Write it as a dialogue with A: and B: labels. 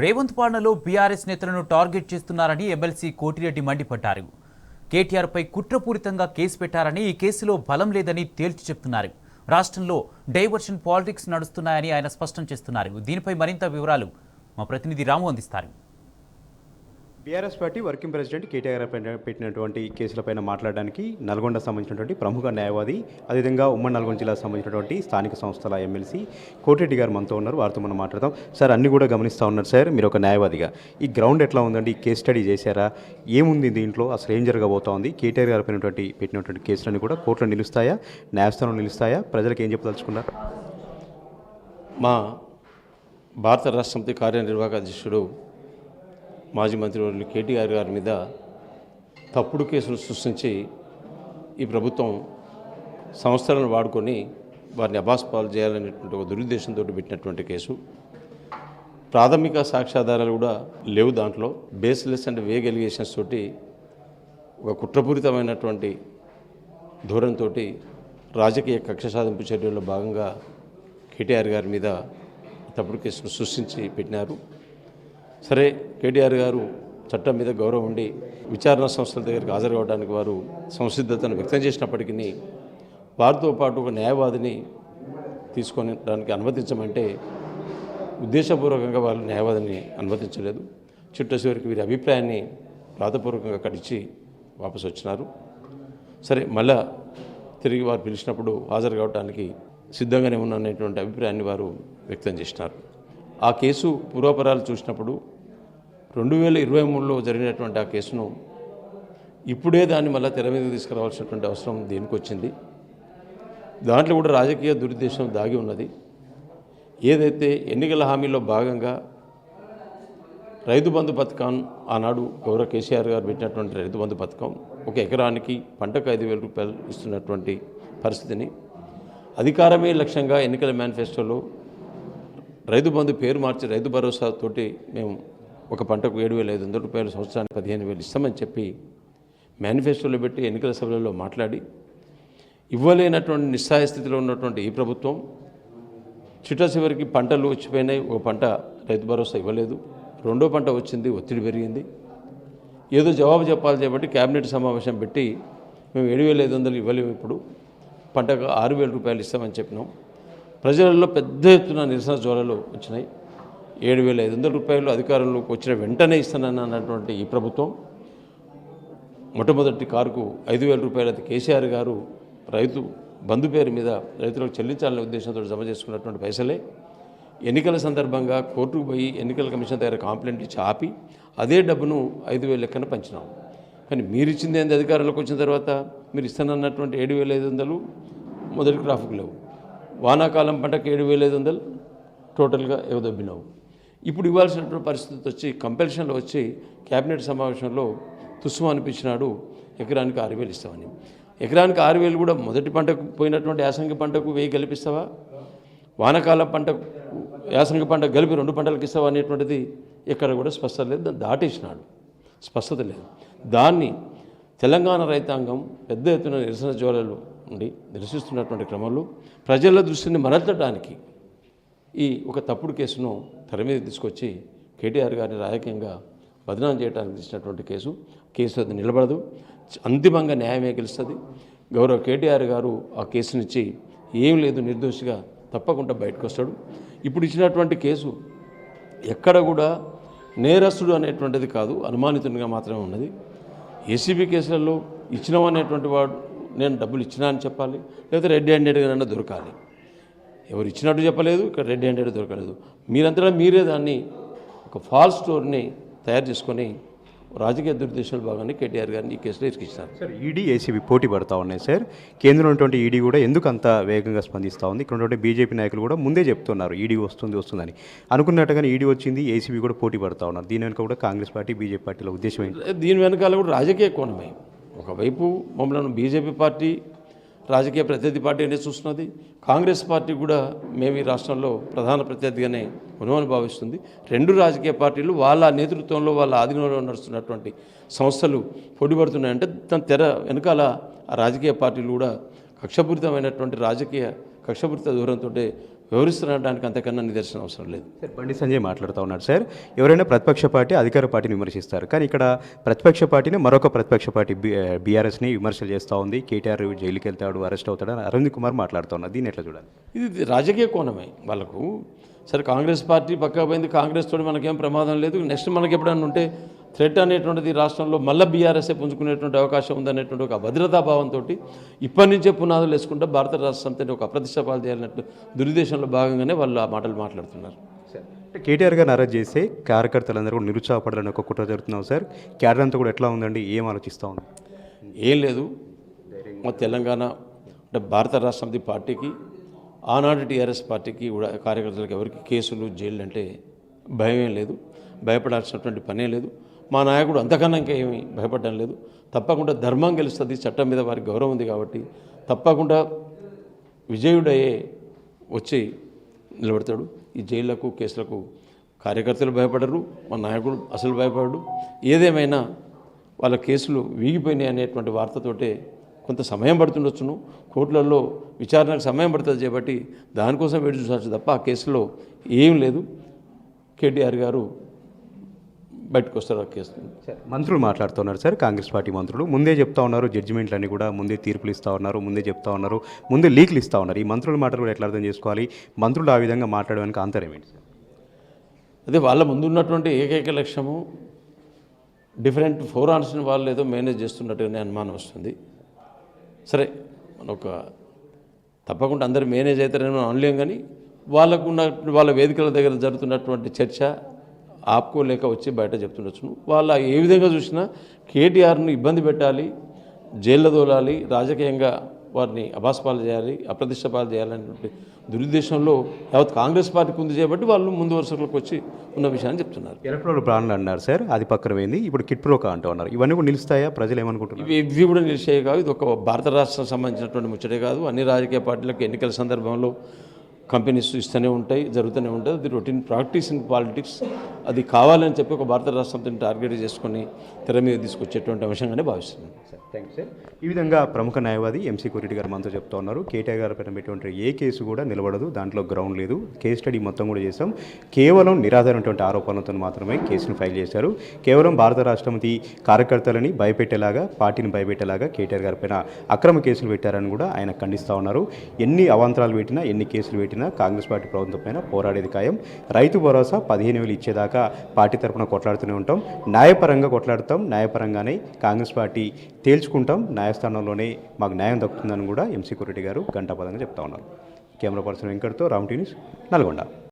A: రేవంత్ పాలనలో బీఆర్ఎస్ నేతలను టార్గెట్ చేస్తున్నారని ఎమ్మెల్సీ కోటిరెడ్డి మండిపడ్డారు. కేటీఆర్పై కుట్రపూరితంగా కేసు పెట్టారని, ఈ కేసులో బలం లేదని తేల్చి చెప్తున్నారు. రాష్ట్రంలో డైవర్షన్ పాలిటిక్స్ నడుస్తున్నాయని ఆయన స్పష్టం చేస్తున్నారు. దీనిపై మరింత వివరాలు మా ప్రతినిధి రాము అందిస్తారు.
B: BRS party working president KTR పెట్టినటువంటి కేసులపైన మాట్లాడడానికి నల్గొండ సంబంధించినటువంటి ప్రముఖ న్యాయవాది, అదేవిధంగా ఉమ్మడి నల్గొండ జిల్లాకు సంబంధించినటువంటి స్థానిక సంస్థల ఎమ్మెల్సీ కోటిరెడ్డి గారు మనతో ఉన్నారు. వారితో మనం మాట్లాడదాం. సార్, అన్ని కూడా గమనిస్తూ ఉన్నారు సార్, మీరు ఒక న్యాయవాదిగా ఈ గ్రౌండ్ ఎట్లా ఉందండి? ఈ కేసు స్టడీ చేశారా? ఏముంది దీంట్లో? అసలు ఏం జరగబోతోంది? కేటీఆర్ గారు పెట్టినటువంటి కేసులన్నీ కూడా కోర్టులో నిలుస్తాయా, న్యాయస్థానంలో నిలుస్తాయా? ప్రజలకు ఏం చెప్పదలుచుకున్నారు?
C: మా భారత రాష్ట్ర సమితి కార్యనిర్వాహక అధ్యక్షుడు మాజీ మంత్రివర్యులు కేటీఆర్ గారి మీద తప్పుడు కేసులు సృష్టించి ఈ ప్రభుత్వం సంస్థలను వాడుకొని వారిని అబాస్పాలు చేయాలనేటువంటి ఒక దురుద్దేశంతో పెట్టినటువంటి కేసు. ప్రాథమిక సాక్ష్యాధారాలు కూడా లేవు దాంట్లో. బేస్లెస్ అండ్ వేగ్ ఎలిగేషన్స్ తోటి ఒక కుట్రపూరితమైనటువంటి ధోరణితో రాజకీయ కక్ష సాధింపు చర్యల్లో భాగంగా కేటీఆర్ గారి మీద తప్పుడు కేసులు సృష్టించి పెట్టినారు. సరే, కేటీఆర్ గారు చట్టం మీద గౌరవం ఉండి విచారణ సంస్థల దగ్గరికి హాజరవడానికి వారు సంసిద్ధతను వ్యక్తం చేసినప్పటికీ వారితో పాటు ఒక న్యాయవాదిని తీసుకోవడానికి అనుమతించమంటే ఉద్దేశపూర్వకంగా వాళ్ళు న్యాయవాదిని అనుమతించలేదు. చివరికి వీరి అభిప్రాయాన్ని రాతపూర్వకంగా కడిచి వాపసు వచ్చినారు. సరే, మళ్ళా తిరిగి వారు పిలిచినప్పుడు హాజరు కావడానికి సిద్ధంగానే ఉన్నటువంటి అభిప్రాయాన్ని వారు వ్యక్తం చేసినారు. ఆ కేసు పూర్వాపరాలు చూసినప్పుడు 2023లో జరిగినటువంటి ఆ కేసును ఇప్పుడే దాన్ని మళ్ళీ తెర మీద తీసుకురావాల్సినటువంటి అవసరం దేనికి వచ్చింది? దాంట్లో కూడా రాజకీయ దురుద్దేశం దాగి ఉన్నది. ఏదైతే ఎన్నికల హామీలో భాగంగా రైతు బంధు పథకం, ఆనాడు గౌరవ కేసీఆర్ గారు పెట్టినటువంటి రైతు బంధు పథకం, ఒక ఎకరానికి పంటకు 5,000 రూపాయలు ఇస్తున్నటువంటి పరిస్థితిని అధికారమే లక్ష్యంగా ఎన్నికల మేనిఫెస్టోలో రైతు బంధు పేరు మార్చి రైతు భరోసా తోటి మేము ఒక పంటకు 7,500 రూపాయలు, సంవత్సరానికి 15,000 ఇస్తామని చెప్పి మేనిఫెస్టోలో పెట్టి ఎన్నికల సభలలో మాట్లాడి ఇవ్వలేనటువంటి నిస్సహాయ స్థితిలో ఉన్నటువంటి ఈ ప్రభుత్వం చివరికి పంటలు వచ్చిపోయినాయి. ఒక పంట రైతు భరోసా ఇవ్వలేదు, రెండో పంట వచ్చింది, ఒత్తిడి పెరిగింది. ఏదో జవాబు చెప్పాలి కాబట్టి కేబినెట్ సమావేశం పెట్టి మేము 7,500 ఇవ్వలేము, ఇప్పుడు పంటకు 6,000 రూపాయలు ఇస్తామని చెప్పినాం. ప్రజలలో పెద్ద ఎత్తున నిరసన జ్వాలలు వచ్చినాయి. 7,500 రూపాయలు అధికారంలోకి వచ్చిన వెంటనే ఇస్తానన్నటువంటి ఈ ప్రభుత్వం మొట్టమొదటి కారుకు 5,000 రూపాయలు అది కేసీఆర్ గారు రైతు బంధు పేరు మీద రైతులకు చెల్లించాలనే ఉద్దేశంతో జమ చేసుకున్నటువంటి పైసలే ఎన్నికల సందర్భంగా కోర్టుకు పోయి ఎన్నికల కమిషన్ దగ్గర కంప్లైంట్ ఇచ్చి ఆపి అదే డబ్బును 5,000 లెక్కన పంచినాం. కానీ మీరు ఇచ్చింది ఏంది? అధికారంలోకి వచ్చిన తర్వాత మీరు ఇస్తానన్నటువంటి 7,500 మొదటి క్రాఫ్కు లేవు. వానాకాలం పంటకు 7,500 టోటల్గా దబ్బినావు. ఇప్పుడు ఇవ్వాల్సినటువంటి పరిస్థితి వచ్చి కంపల్షన్లో వచ్చి కేబినెట్ సమావేశంలో తుస్సు అనిపించినాడు, ఎకరానికి 6,000 ఇస్తామని. ఎకరానికి 6,000 కూడా మొదటి పంటకు పోయినటువంటి యాసంగి పంటకు 1,000 గెలిపిస్తావా? వానాకాలం పంటకు యాసంగి పంటకు కలిపి 2 పంటలకు ఇస్తావా అనేటువంటిది ఎక్కడ కూడా స్పష్టత లేదు. దాన్ని దాటేసినాడు, స్పష్టత లేదు. దాన్ని తెలంగాణ రైతాంగం పెద్ద ఎత్తున నిరసన జ్వాలలు ఉండి నిరసిస్తున్నటువంటి క్రమంలో ప్రజల దృష్టిని మరల్చడానికి ఈ ఒక తప్పుడు కేసును తెర మీద తీసుకొచ్చి కేటీఆర్ గారిని రాజకీయంగా బదనాం చేయడానికి తీసినటువంటి కేసు అది నిలబడదు. అంతిమంగా న్యాయమే గెలుస్తుంది. గౌరవ కేటీఆర్ గారు ఆ కేసునిచ్చి ఏం లేదు, నిర్దోషిగా తప్పకుండా బయటకు వస్తాడు. ఇప్పుడు ఇచ్చినటువంటి కేసు ఎక్కడ కూడా నేరస్తుడు అనేటువంటిది కాదు, అనుమానితునిగా మాత్రమే ఉన్నది. ఏసీబీ కేసులలో ఇచ్చినవనేటువంటి వాడు నేను డబ్బులు ఇచ్చినా అని చెప్పాలి, లేదా రెడ్ హ్యాండెడ్గానైనా దొరకాలి. ఎవరు ఇచ్చినట్టు చెప్పలేదు, ఇక్కడ రెడ్ హ్యాండెడ్ దొరకలేదు. మీరంతా మీరే దాన్ని ఒక ఫాల్స్ స్టోరీని తయారు చేసుకొని రాజకీయ దురుద్దేశాలు భాగాన్ని కేటీఆర్ గారిని ఈ కేసులో ఇరికిస్తారు.
B: సార్, ఈడీ ఏసీబీ పోటీ పడతా ఉన్నాయి సార్. కేంద్రంలో ఉన్నటువంటి ఈడీ కూడా ఎందుకు అంత వేగంగా స్పందిస్తూ ఉంది? ఇక్కడ ఉన్నటువంటి బీజేపీ నాయకులు కూడా ముందే చెప్తున్నారు ఈడీ వస్తుందని. అనుకున్నట్టుగానే ఈడీ వచ్చింది, ఏసీబీ కూడా పోటీ పడతా ఉన్నారు. దీని వెనుక కూడా కాంగ్రెస్ పార్టీ, బీజేపీ పార్టీల ఉద్దేశం ఏంటి?
C: దీని వెనకాల కూడా రాజకీయ కోణమే. ఒకవైపు మమ్మల్ని బీజేపీ పార్టీ రాజకీయ ప్రత్యర్థి పార్టీ అనేది చూస్తున్నది. కాంగ్రెస్ పార్టీ కూడా మేము ఈ రాష్ట్రంలో ప్రధాన ప్రత్యర్థిగానే ఉన్నామని భావిస్తుంది. 2 రాజకీయ పార్టీలు వాళ్ళ నేతృత్వంలో, వాళ్ళ ఆధీనంలో నడుస్తున్నటువంటి సంస్థలు పోటీపడుతున్నాయంటే దాని తెర వెనకాల ఆ రాజకీయ పార్టీలు కూడా కక్షపూరితమైనటువంటి రాజకీయ కక్షపూరిత దూరంతో వివరిస్తున్నడానికి అంతకన్నా నిదర్శనం అవసరం లేదు.
B: సార్ బండి సంజయ్ మాట్లాడుతూ ఉన్నాడు సార్, ఎవరైనా ప్రతిపక్ష పార్టీ అధికార పార్టీని విమర్శిస్తారు, కానీ ఇక్కడ ప్రతిపక్ష పార్టీని మరొక ప్రతిపక్ష పార్టీ బీఆర్ఎస్ని విమర్శలు చేస్తూ ఉంది. కేటీఆర్ జైలుకి వెళ్తాడు, అరెస్ట్ అవుతాడు అని అరవింద్ కుమార్ మాట్లాడుతున్నారు. దీన్ని ఎట్లా చూడాలి?
C: ఇది రాజకీయ కోణమే వాళ్ళకు. సరే కాంగ్రెస్ పార్టీ పక్కా పోయింది, కాంగ్రెస్ తోటి మనకేం ప్రమాదం లేదు, నెక్స్ట్ మనకి ఎప్పుడైనా ఉంటే థ్రెట్ అనేటువంటిది రాష్ట్రంలో మళ్ళీ బీఆర్ఎస్ఏ పుంజుకునేటువంటి అవకాశం ఉందనేటువంటి ఒక భద్రతాభావంతో ఇప్పటి నుంచే పునాదులు వేసుకుంటే భారత రాష్ట్ర సమితిని ఒక అప్రతిష్ట పాలు చేయాలన్నట్టు దురుద్దేశంలో భాగంగానే వాళ్ళు ఆ మాటలు మాట్లాడుతున్నారు.
B: అంటే కేటీఆర్ గారిని అరెస్ట్ చేస్తే కార్యకర్తలందరూ కూడా నిరుత్సాహపడాలని ఒక కుట్ర జరుగుతున్నాం సార్. క్యాడర్ అంతా కూడా ఎట్లా ఉందండి, ఏం ఆలోచిస్తూ ఉంది?
C: ఏం లేదు, మా తెలంగాణ అంటే భారత రాష్ట్ర సమితి పార్టీకి ఆనాడు టీఆర్ఎస్ పార్టీకి కూడా కార్యకర్తలకు ఎవరికి కేసులు జైళ్ళు అంటే భయమేం లేదు, భయపడాల్సినటువంటి పనే లేదు. మా నాయకుడు అంతకన్నా ఇంకా ఏమీ భయపడడం లేదు. తప్పకుండా ధర్మం గెలుస్తుంది, చట్టం మీద వారికి గౌరవం ఉంది కాబట్టి తప్పకుండా విజయుడయ్యే వచ్చి నిలబడతాడు. ఈ జైళ్లకు కేసులకు కార్యకర్తలు భయపడరు, మా నాయకుడు అసలు భయపడడు. ఏదేమైనా వాళ్ళ కేసులు వీగిపోయినాయి అనేటువంటి వార్తతోటే కొంత సమయం పడుతుండొచ్చును, కోర్టులలో విచారణకు సమయం పడుతుంది కాబట్టి దానికోసం వేడి చూసాల్సి తప్ప ఆ కేసులో ఏం లేదు. కేటీఆర్ గారు బయటకు వస్తారు ఆ కేసు.
B: మంత్రులు మాట్లాడుతున్నారు సార్, కాంగ్రెస్ పార్టీ మంత్రులు ముందే చెప్తా ఉన్నారు, జడ్జిమెంట్లన్నీ కూడా ముందే తీర్పులు ఇస్తూ ఉన్నారు, ముందే చెప్తా ఉన్నారు, ముందే లీక్లు ఇస్తూ ఉన్నారు. ఈ మంత్రుల మాటలు కూడా ఎట్లా అర్థం చేసుకోవాలి? మంత్రులు ఆ విధంగా మాట్లాడడానికి ఆంతర్యం ఏంటి సార్?
C: అదే వాళ్ళ ముందున్నటువంటి ఏకైక లక్ష్యము డిఫరెంట్ ఫోర్ ఆర్మ్స్ని వాళ్ళు ఏదో మేనేజ్ చేస్తున్నట్టుగానే అనుమానం వస్తుంది. సరే ఒక తప్పకుండా అందరూ మేనేజ్ అవుతారని అనలేం, కానీ వాళ్ళ వేదికల దగ్గర జరుగుతున్నటువంటి చర్చ ఆపుకోలేక వచ్చి బయట చెప్తుండొచ్చును. వాళ్ళ ఏ విధంగా చూసినా కేటీఆర్ని ఇబ్బంది పెట్టాలి, జైల్లో తోలాలి, రాజకీయంగా వారిని అభాస్పాలు చేయాలి, అప్రతిష్టపాలు చేయాలనేటువంటి దురుద్దేశంలో యావత్ కాంగ్రెస్ పార్టీకి ఉంది చేయబట్టి వాళ్ళు ముందు వరుసలోకి వచ్చి ఉన్న విషయాన్ని చెప్తున్నారు.
B: ఎలక్ట్రల్ బాండ్లు అన్నారు సార్, అది పక్కన పోయింది, ఇప్పుడు కిట్ ప్రోకా అంటూ ఉన్నారు. ఇవన్నీ కూడా నిలుస్తాయా? ప్రజలు ఏమనుకుంటున్నారు?
C: ఇవి కూడా నిలిచేవి కాదు. ఇది ఒక భారత రాష్ట్రం సంబంధించినటువంటి ముచ్చటే కాదు. అన్ని రాజకీయ పార్టీలకు ఎన్నికల సందర్భంలో కంపెనీస్ ఇస్తూనే ఉంటాయి, జరుగుతూనే ఉంటుంది. అది రొటీన్ ప్రాక్టీస్ ఇన్ పాలిటిక్స్. అది కావాలని చెప్పి ఒక భారత రాష్ట్రంతో టార్గెట్ చేసుకొని తెర మీద తీసుకొచ్చేటువంటి అంశంగానే భావిస్తున్నాను.
B: Thank you sir. ఈ విధంగా ప్రముఖ న్యాయవాది ఎంసీ కోరెడ్డి గారు మనతో చెప్తా ఉన్నారు. కేటీఆర్ గారి పైన పెట్టినటువంటి ఏ కేసు కూడా నిలబడదు, దాంట్లో గ్రౌండ్ లేదు. కేస్ స్టడీ మొత్తం కూడా చేశాం. కేవలం నిరాధారమైనటువంటి ఆరోపణలతో మాత్రమే కేసును ఫైల్ చేశారు. కేవలం భారత రాష్ట్రపతి కార్యకర్తలని భయపెట్టేలాగా, పార్టీని భయపెట్టేలాగా కేటీఆర్ గారి పైన అక్రమ కేసులు పెట్టారని కూడా ఆయన ఖండిస్తూ ఉన్నారు. ఎన్ని అవాంతరాలు పెట్టినా, ఎన్ని కేసులు పెట్టినా కాంగ్రెస్ పార్టీ ప్రభుత్వం పైన పోరాడేది ఖాయం. రైతు భరోసా 15,000 ఇచ్చేదాకా పార్టీ తరఫున కొట్లాడుతూనే ఉంటాం, న్యాయపరంగా కొట్లాడతాం, న్యాయపరంగానే కాంగ్రెస్ పార్టీ తేల్చుకుంటాం, న్యాయస్థానంలోనే మాకు న్యాయం దక్కుతుందని కూడా ఎంసీ కోరెడ్డి గారు ఘంటాపదంగా చెప్తా ఉన్నారు. కెమెరా పర్సన్ వెంకట్తో రామ్ టీవీ న్యూస్, నల్గొండ.